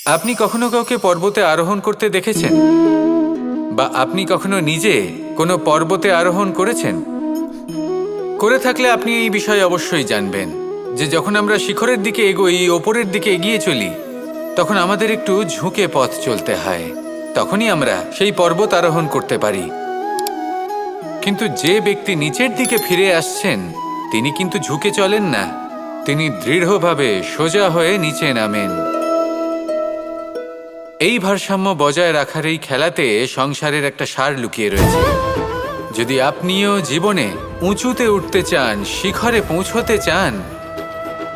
আপনি কখনো কাউকে পর্বতে আরোহণ করতে দেখেছেন? বা আপনি কখনো নিজে কোনো পর্বতে আরোহণ করেছেন? করে থাকলে আপনি এই বিষয়ে অবশ্যই জানবেন যে যখন আমরা শিখরের দিকে এগোই, ওপরের দিকে এগিয়ে চলি, তখন আমাদের একটু ঝুঁকে পথ চলতে হয়। তখনই আমরা সেই পর্বত আরোহণ করতে পারি। কিন্তু যে ব্যক্তি নিচের দিকে ফিরে আসছেন, তিনি কিন্তু ঝুঁকে চলেন না। তিনি দৃঢ়ভাবে সোজা হয়ে নিচে নামেন। এই ভারসাম্য বজায় রাখার এই খেলাতে সংসারের একটা সার লুকিয়ে রয়েছে। যদি আপনিও জীবনে উঁচুতে উঠতে চান, শিখরে পৌঁছতে চান,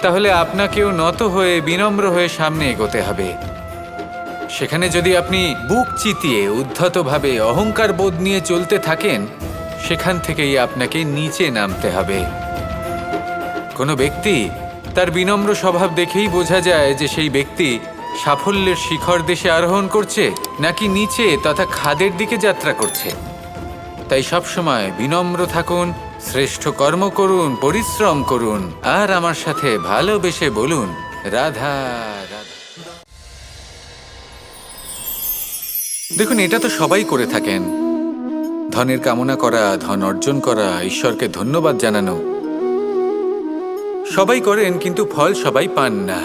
তাহলে আপনাকেও নত হয়ে, বিনম্র হয়ে সামনে এগোতে হবে। সেখানে যদি আপনি বুক চিতিয়ে উদ্ধতভাবে অহংকার বোধ নিয়ে চলতে থাকেন, সেখান থেকেই আপনাকে নিচে নামতে হবে। কোনো ব্যক্তি তার বিনম্র স্বভাব দেখেই বোঝা যায় যে সেই ব্যক্তি সাফল্যের শিখর দেশে আরোহণ করছে নাকি নিচে তথা খাদের দিকে যাত্রা করছে। তাই সবসময় বিনম্র থাকুন, শ্রেষ্ঠ কর্ম করুন, পরিশ্রম করুন, আর আমার সাথে ভালোবেসে বলুন, রাধা রাধা। দেখুন, এটা তো সবাই করে থাকেন। ধনের কামনা করা, ধন অর্জন করা, ঈশ্বরকে ধন্যবাদ জানানো, সবাই করেন, কিন্তু ফল সবাই পান না।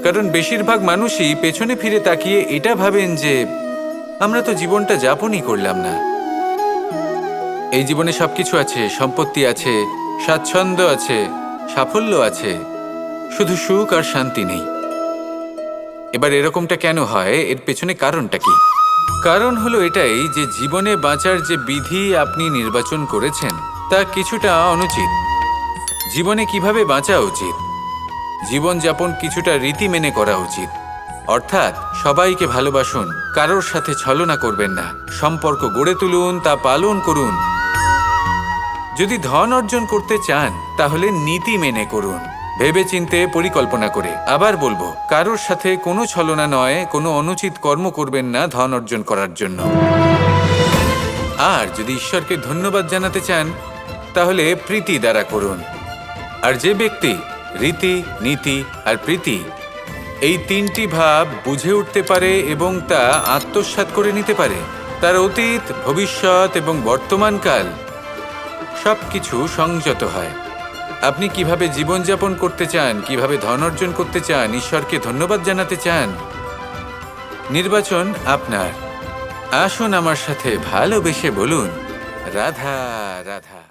কারণ বেশিরভাগ মানুষই পেছনে ফিরে তাকিয়ে এটা ভাবেন যে আমরা তো জীবনটা যাপনই করলাম না। এই জীবনে সবকিছু আছে, সম্পত্তি আছে, স্বাচ্ছন্দ্য আছে, সাফল্য আছে, শুধু সুখ আর শান্তি নেই। এবার এরকমটা কেন হয়? এর পেছনে কারণটা কি? কারণ হলো এটাই যে জীবনে বাঁচার যে বিধি আপনি নির্বাচন করেছেন তা কিছুটা অনুচিত। জীবনে কিভাবে বাঁচা উচিত, জীবনযাপন কিছুটা রীতি মেনে করা উচিত। অর্থাৎ সবাইকে ভালোবাসুন, কারোর সাথে ছলনা করবেন না, সম্পর্ক গড়ে তুলুন, তা পালন করুন। যদি ধন অর্জন করতে চান তাহলে নীতি মেনে করুন, ভেবেচিন্তে পরিকল্পনা করে। আবার বলবো, কারোর সাথে কোনো ছলনা নয়, কোনো অনুচিত কর্ম করবেন না ধন অর্জন করার জন্য। আর যদি ঈশ্বরকে ধন্যবাদ জানাতে চান তাহলে প্রীতি দ্বারা করুন। আর যে ব্যক্তি রীতি, নীতি আর প্রীতি এই তিনটি ভাব বুঝে উঠতে পারে এবং তা আত্মসাৎ করে নিতে পারে, তার অতীত, ভবিষ্যৎ এবং বর্তমানকাল সবকিছু সংযত হয়। আপনি কিভাবে জীবনযাপন করতে চান, কিভাবে ধন অর্জন করতে চান, ঈশ্বরকে ধন্যবাদ জানাতে চান, নির্বাচন আপনার। আসুন আমার সাথে ভালোবেসে বলুন, রাধা রাধা।